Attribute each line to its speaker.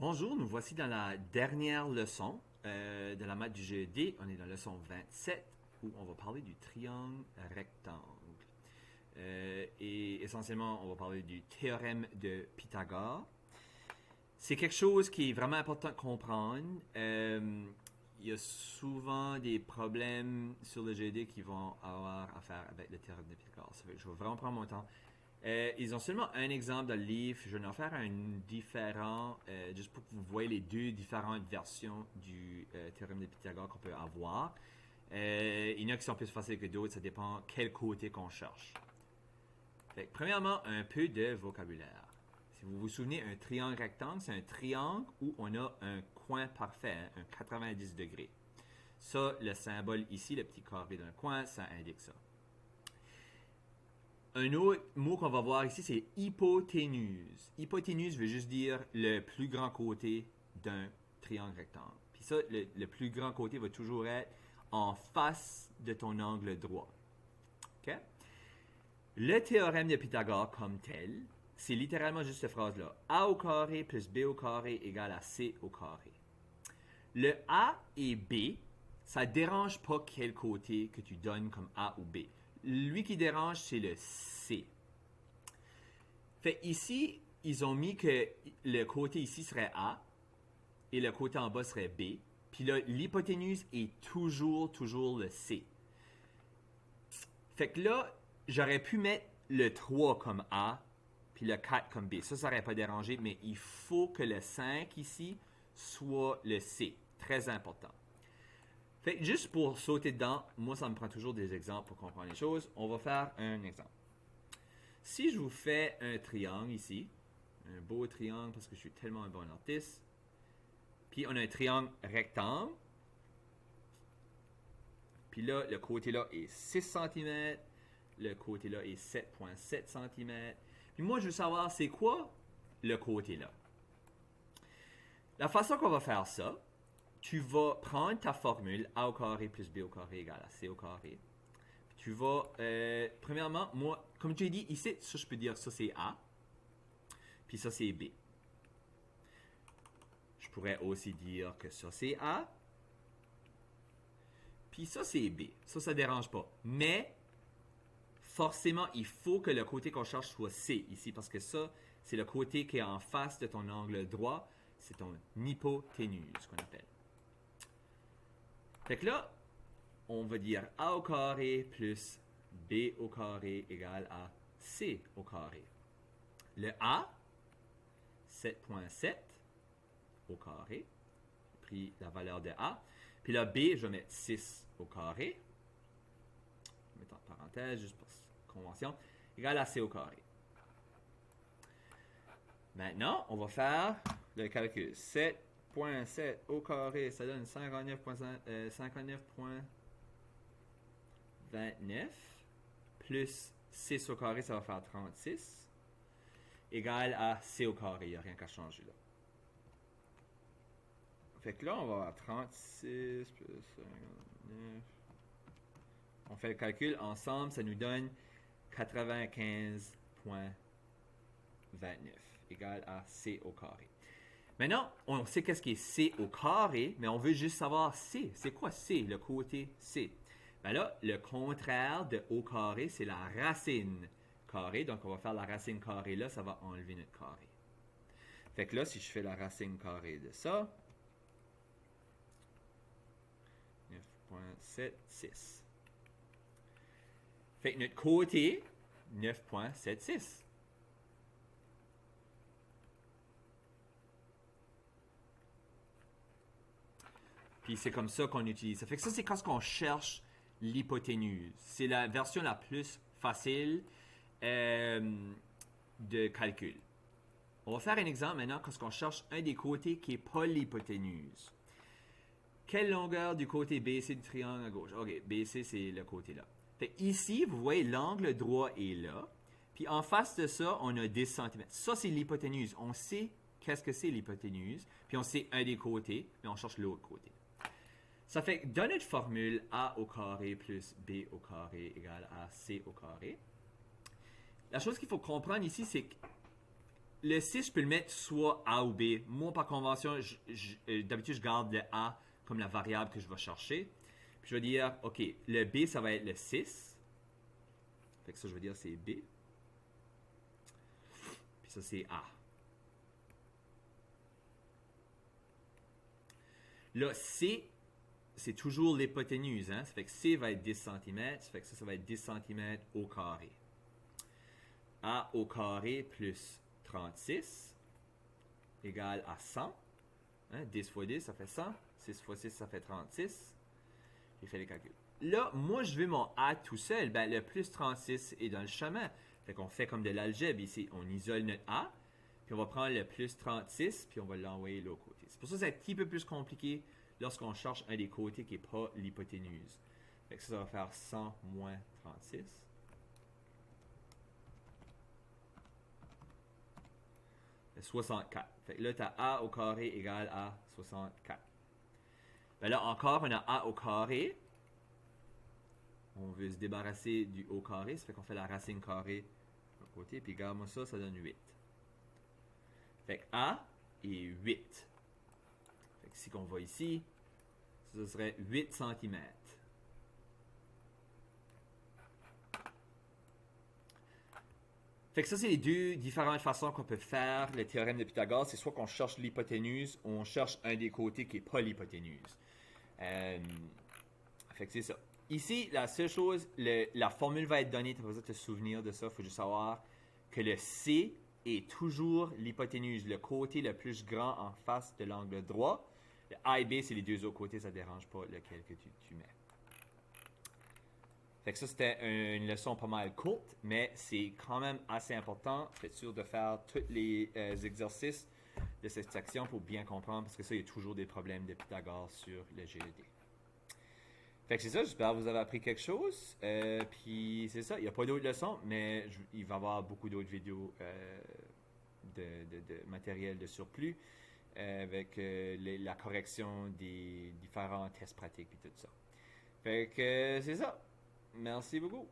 Speaker 1: Bonjour, nous voici dans la dernière leçon de la maths du GED. On est dans la leçon 27 où on va parler du triangle rectangle. Et essentiellement, on va parler du théorème de Pythagore. C'est quelque chose qui est vraiment important de comprendre. Il y a souvent des problèmes sur le GED qui vont avoir à faire avec le théorème de Pythagore. Ça fait que je vais vraiment prendre mon temps. Ils ont seulement un exemple dans le livre. Je vais en faire un différent, juste pour que vous voyez les deux différentes versions du théorème de Pythagore qu'on peut avoir. Il y en a qui sont plus faciles que d'autres, ça dépend quel côté qu'on cherche. Fait que, premièrement, un peu de vocabulaire. Si vous vous souvenez, un triangle rectangle, c'est un triangle où on a un coin parfait, hein, un 90 degrés. Ça, le symbole ici, le petit carré d'un coin, ça indique ça. Un autre mot qu'on va voir ici, c'est hypoténuse. Hypoténuse veut juste dire le plus grand côté d'un triangle rectangle. Puis ça, le plus grand côté va toujours être en face de ton angle droit. OK? Le théorème de Pythagore comme tel, c'est littéralement juste cette phrase-là. A au carré plus B au carré égale à C au carré. Le A et B, ça ne dérange pas quel côté que tu donnes comme A ou B. Lui qui dérange, c'est le C. Fait ici, ils ont mis que le côté ici serait A et le côté en bas serait B. Puis là, l'hypoténuse est toujours le C. Fait que là, j'aurais pu mettre le 3 comme A puis le 4 comme B. Ça n'aurait pas dérangé, mais il faut que le 5 ici soit le C. Très important. Fait que juste pour sauter dedans, moi ça me prend toujours des exemples pour comprendre les choses. On va faire un exemple. Si je vous fais un triangle ici, un beau triangle parce que je suis tellement un bon artiste, puis on a un triangle rectangle, puis là, le côté là est 6 cm, le côté là est 7,7 cm. Puis moi, je veux savoir c'est quoi le côté là. La façon qu'on va faire ça, tu vas prendre ta formule A au carré plus B au carré égale à C au carré. Puis tu vas, premièrement, moi, comme tu as dit ici, ça je peux dire ça c'est A, puis ça c'est B. Je pourrais aussi dire que ça c'est A, puis ça c'est B. Ça ne dérange pas. Mais, forcément, il faut que le côté qu'on cherche soit C ici, parce que ça, c'est le côté qui est en face de ton angle droit. C'est ton hypoténuse qu'on appelle. Fait que là, on va dire A au carré plus B au carré égale à C au carré. Le A, 7,7 au carré. J'ai pris la valeur de A. Puis là, B, je vais mettre 6 au carré. Je vais mettre en parenthèse, juste pour convention. Égale à C au carré. Maintenant, on va faire le calcul. 7,7 au carré, ça donne 59,29 plus 6 au carré, ça va faire 36, égal à C au carré. Il n'y a rien qu'à changer là. Fait que là, on va avoir 36 plus 59. On fait le calcul ensemble, ça nous donne 95,29 égal à C au carré. Maintenant, on sait qu'est-ce qui est C au carré, mais on veut juste savoir C. C'est quoi C, le côté C? Ben là, le contraire de au carré, c'est la racine carrée. Donc, on va faire la racine carrée là, ça va enlever notre carré. Fait que là, si je fais la racine carrée de ça, 9,76. Fait que notre côté, 9,76. Puis c'est comme ça qu'on utilise. Ça fait que ça, c'est quand on cherche l'hypoténuse. C'est la version la plus facile de calcul. On va faire un exemple maintenant quand on cherche un des côtés qui n'est pas l'hypoténuse. Quelle longueur du côté BC du triangle à gauche? OK, BC, c'est le côté là. Fait ici, vous voyez, l'angle droit est là. Puis en face de ça, on a 10 cm. Ça, c'est l'hypoténuse. On sait qu'est-ce que c'est l'hypoténuse. Puis on sait un des côtés, mais on cherche l'autre côté. Ça fait que dans notre formule, A au carré plus B au carré égale à C au carré. La chose qu'il faut comprendre ici, c'est que le 6, je peux le mettre soit A ou B. Moi, par convention, d'habitude, je garde le A comme la variable que je vais chercher. Puis je vais dire, OK, le B, ça va être le 6. Fait que ça, je vais dire, c'est B. Puis ça, c'est A. Là, C, c'est toujours l'hypoténuse. Hein? Ça fait que C va être 10 cm. Ça fait que ça va être 10 cm au carré. A au carré plus 36 égale à 100. Hein? 10 fois 10, ça fait 100. 6 fois 6, ça fait 36. J'ai fait les calculs. Là, moi, je veux mon A tout seul. Ben, le plus 36 est dans le chemin. Fait qu'on fait comme de l'algèbre ici. On isole notre A. Puis on va prendre le plus 36, puis on va l'envoyer de l'autre côté. C'est pour ça que c'est un petit peu plus compliqué lorsqu'on cherche un des côtés qui n'est pas l'hypoténuse. Fait que ça va faire 100 moins 36. C'est 64. Fait que là, tu as A au carré égale à 64. Ben là, encore, on a A au carré. On veut se débarrasser du au carré. Ça fait qu'on fait la racine carrée de l'autre côté. Puis regarde-moi ça, ça donne 8. Fait que A est 8. Fait que si on va ici, ça serait 8 cm. Fait que ça, c'est les deux différentes façons qu'on peut faire le théorème de Pythagore. C'est soit qu'on cherche l'hypoténuse ou on cherche un des côtés qui n'est pas l'hypoténuse. Fait que c'est ça. Ici, la seule chose, la formule va être donnée. Tu n'as pas besoin de te souvenir de ça. Il faut juste savoir que le C est toujours l'hypoténuse, le côté le plus grand en face de l'angle droit. Le A et B, c'est les deux autres côtés, ça ne dérange pas lequel que tu mets. Fait que ça, c'était une leçon pas mal courte, mais c'est quand même assez important. Faites sûr de faire tous les exercices de cette section pour bien comprendre, parce que ça, il y a toujours des problèmes de Pythagore sur le GED. Fait que c'est ça, j'espère que vous avez appris quelque chose. Puis c'est ça, il n'y a pas d'autres leçons, mais il va y avoir beaucoup d'autres vidéos de matériel de surplus avec la correction des différents tests pratiques et tout ça. Fait que c'est ça. Merci beaucoup.